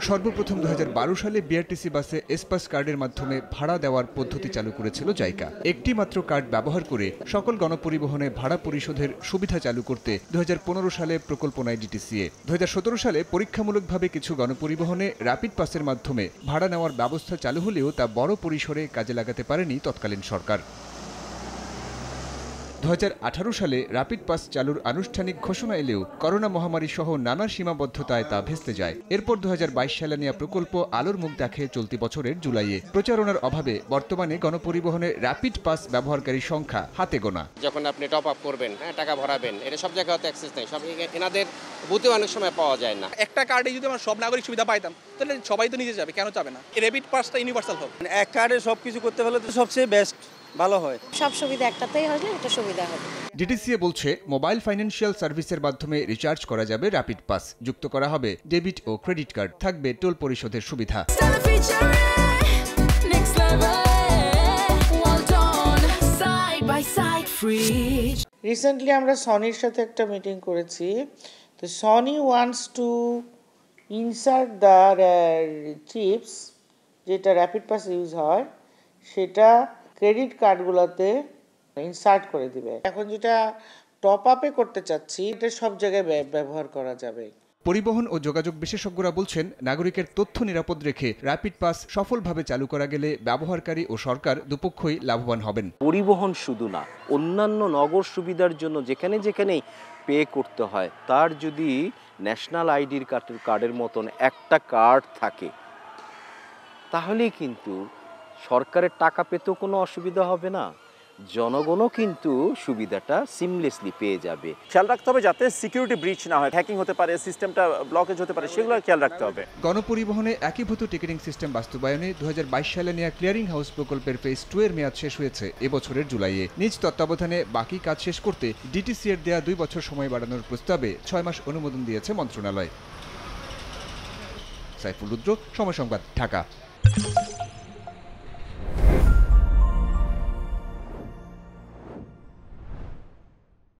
সর্বপ্রথম 2012 সালে বিআরটিসি বাসে এসপাস কার্ডের মাধ্যমে ভাড়া দেওয়ার পদ্ধতি চালু করেছিল জাইকা। একটি মাত্র কার্ড ব্যবহার করে সকল গণপরিবহনে ভাড়া পরিশোধের সুবিধা চালু করতে 2015 সালে প্রকল্প নেয় ডিটিসিএ। 2017 সালে পরীক্ষামূলকভাবে কিছু গণপরিবহনে র্যাপিড পাসের মাধ্যমে ভাড়া নেওয়ার ব্যবস্থা চালু হলেও তা বড় পরিসরে কাজে লাগাতে পারেনি তৎকালীন সরকার। 2018 সালে র্যাপিড পাস চালুর আনুষ্ঠানিক ঘোষণা এলেও করোনা মহামারী সহ নানা সীমাবদ্ধতায় তা ভেস্তে যায়। এরপর 2022 সালে নেওয়া প্রকল্প আলোর মুখ দেখে চলতি বছরের জুলাইয়ে। প্রচারণার অভাবে বর্তমানে গণপরিবহনে র্যাপিড পাস ব্যবহারকারীর সংখ্যা হাতে গোনা। যখন আপনি টপ আপ করবেন, টাকা ভরাবেন, এটা সব জায়গায় অ্যাক্সেস নেই, সব এনাদের বুথে অনেক সময় পাওয়া যায় না। একটা কার্ডে যদি আমরা সব নাগরিক সুবিধা পাইতাম তাহলে সবাই তো নিতে যাবে, কেন যাবে না? র্যাপিড পাসটা ইউনিভার্সাল হোক, এক কার্ডে সবকিছু করতে হলে তো সবচেয়ে বেস্ট ভালো হয়। সব সুবিধা একটাতেই হলে এটা সুবিধা হবে। ডিটিসিএ বলছে মোবাইল ফাইন্যান্সিয়াল সার্ভিসের মাধ্যমে রিচার্জ করা যাবে র্যাপিড পাস, যুক্ত করা হবে ডেবিট ও ক্রেডিট কার্ড, থাকবে টোল পরিশোধের সুবিধা। রিসেন্টলি আমরা সনির সাথে একটা মিটিং করেছি। তো Sony wants to insert the chips, যেটা র্যাপিড পাস ইউজ হয় সেটা ক্রেডিট কার্ডগুলোতে ইনসার্ট করে দিবে। এখন যেটা টপ আপে করতে চাচ্ছি এটা সব জায়গায় ব্যবহার করা যাবে। পরিবহন ও যোগাযোগ বিশেষজ্ঞরা বলছেন, নাগরিকের তথ্য নিরাপদ রেখে র্যাপিড পাস সফলভাবে চালু করা গেলে ব্যবহারকারী ও সরকার দুপক্ষই লাভবান হবেন। পরিবহন শুধু না, অন্যান্য নগর সুবিধার জন্য যেখানে যেখানেই পে করতে হয়, তার যদি ন্যাশনাল আইডির কার্ডের মতন একটা কার্ড থাকে তাহলেই কিন্তু সরকারের টাকা পেতেও কোনো অসুবিধা হবে না, জনগণও কিন্তু সুবিধাটা সিমলেসলি পেয়ে যাবে। খেয়াল রাখতে হবে যাতে সিকিউরিটি ব্রিচ না হয়, হ্যাকিং হতে পারে, সিস্টেমটা ব্লকেজ হতে পারে, সেগুলো খেয়াল রাখতে হবে। গণপরিবহনে একীভূত টিকিটিং সিস্টেম বাস্তবায়নে 2022 সালে নেওয়া ক্লিয়ারিং হাউস প্রকল্পের ফেজ 2 এর মেয়াদ শেষ হয়েছে এবছরের জুলাইয়ে। নিজ তত্ত্বাবধানে বাকি কাজ শেষ করতে ডিটিসি এর দেয়া 2 বছর সময় বাড়ানোর প্রস্তাবে 6 মাস অনুমোদন দিয়েছে মন্ত্রণালয়। সাইফুল রুদ্র, সময় সংবাদ, ঢাকা।